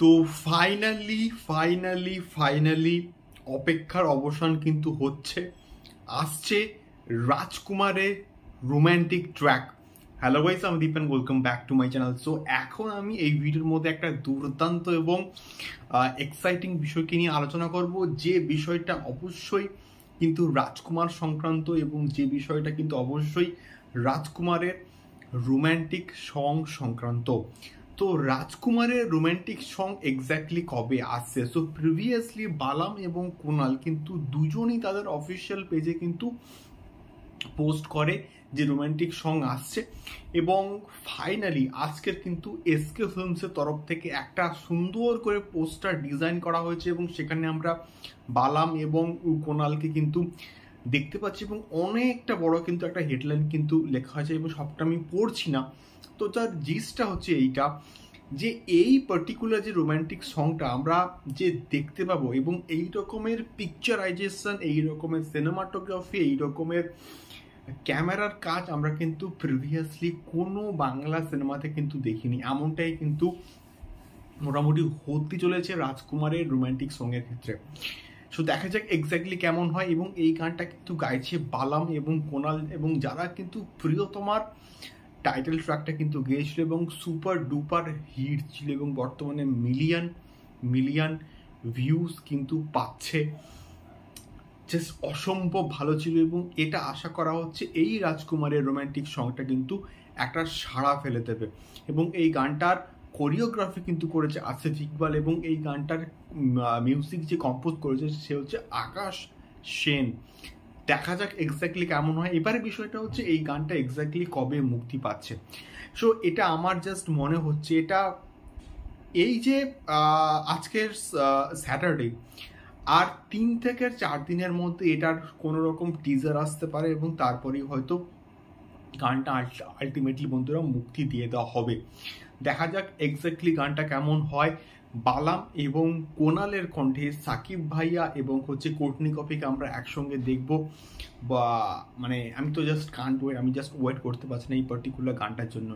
তো ফাইনালি অপেক্ষার অবসান কিন্তু হচ্ছে। আসছে রাজকুমারের রোম্যান্টিক ট্র্যাক। হ্যালো গাইস, আমি Dipen, welcome back to my channel. So এখন আমি এই ভিডিওর মধ্যে একটা দুর্দান্ত এবং এক্সাইটিং বিষয়কে নিয়ে আলোচনা করব, যে বিষয়টা অবশ্যই কিন্তু রাজকুমার সংক্রান্ত এবং যে বিষয়টা কিন্তু অবশ্যই রাজকুমারের রোম্যান্টিক সং সংক্রান্ত। তো রাজকুমারের রোম্যান্টিক সং এক্স্যাক্টলি কবে আসছে? সো প্রিভিয়াসলি বালাম এবং কুনাল কিন্তু দুজনই তাদের অফিসিয়াল পেজে কিন্তু পোস্ট করে যে রোম্যান্টিক সং আসছে, এবং ফাইনালি আজকের কিন্তু এসকে ফিল্মসের তরফ থেকে একটা সুন্দর করে পোস্টার ডিজাইন করা হয়েছে এবং সেখানে আমরা বালাম এবং কুনালকে কিন্তু দেখতে পাচ্ছি এবং অনেকটা বড় কিন্তু একটা হেডলাইন কিন্তু লেখা হয়েছে এবং সবটা আমি পড়ছি না। তো তার জিসটা হচ্ছে এইটা, যে এই পার্টিকুলার যে রোম্যান্টিক সংটা আমরা যে দেখতে পাবো এবং এই রকমের পিকচারাইজেশন, এই রকমের সিনেমাটোগ্রাফি, এই রকমের ক্যামেরার কাজ আমরা কিন্তু প্রিভিয়াসলি কোনো বাংলা সিনেমাতে কিন্তু দেখিনি। এমনটাই কিন্তু মোটামুটি হতে চলেছে রাজকুমারের রোম্যান্টিক সঙ্গের ক্ষেত্রে। সো দেখা যাক এক্স্যাক্টলি কেমন হয়। এবং এই গানটা কিন্তু গাইছে বালাম এবং কোনাল, এবং যারা কিন্তু প্রিয়তমার টাইটেল ট্র্যাকটা কিন্তু গেয়েছিল এবং সুপার ডুপার হিট ছিল এবং বর্তমানে মিলিয়ন ভিউজ কিন্তু পাচ্ছে। জাস্ট অসম্ভব ভালো ছিল এবং এটা আশা করা হচ্ছে এই রাজকুমারের রোম্যান্টিক সংটা কিন্তু একটা সাড়া ফেলে দেবে। এবং এই গানটার কোরিওগ্রাফি কিন্তু করেছে আসিফ ইকবাল, এবং এই গানটার মিউজিক যে কম্পোজ করেছে সে হচ্ছে আকাশ সেন। দেখা যাক এক্স্যাক্টলি কেমন হয়। এবারে বিষয়টা হচ্ছে এই গানটা এক্স্যাক্টলি কবে মুক্তি পাচ্ছে। সো এটা আমার জাস্ট মনে হচ্ছে এটা এই যে আজকের স্যাটারডে, আর 3 থেকে 4 দিনের মধ্যে এটার কোনো রকম টিজার আসতে পারে এবং তারপরেই হয়তো গানটা আলটিমেটলি বন্ধুরা মুক্তি দিয়ে দেওয়া হবে। দেখা যাক এক্স্যাক্টলি গানটা কেমন হয়। বালাম এবং কোনালের কণ্ঠে সাকিব ভাইয়া এবং হচ্ছে কোর্টনি কফিকে আমরা একসঙ্গে দেখব, বা মানে আমি তো জাস্ট কান্ট ওয়েট, আমি জাস্ট ওয়েট করতে পারছি না এই পার্টিকুলার গানটার জন্য।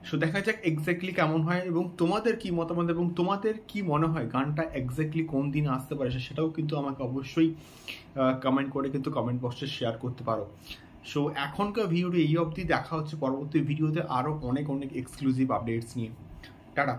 সো দেখা যাক এক্স্যাক্টলি কেমন হয় এবং তোমাদের কি মতামত এবং তোমাদের কি মনে হয় গানটা এক্স্যাক্টলি কোন দিন আসতে পারে সেটাও কিন্তু আমাকে অবশ্যই কমেন্ট করে কিন্তু কমেন্ট বক্সে শেয়ার করতে পারো। সো এখনকার ভিডিওটি এই অবধি। দেখা হচ্ছে পরবর্তী ভিডিওতে আরও অনেক এক্সক্লুসিভ আপডেটস নিয়ে। টাটা।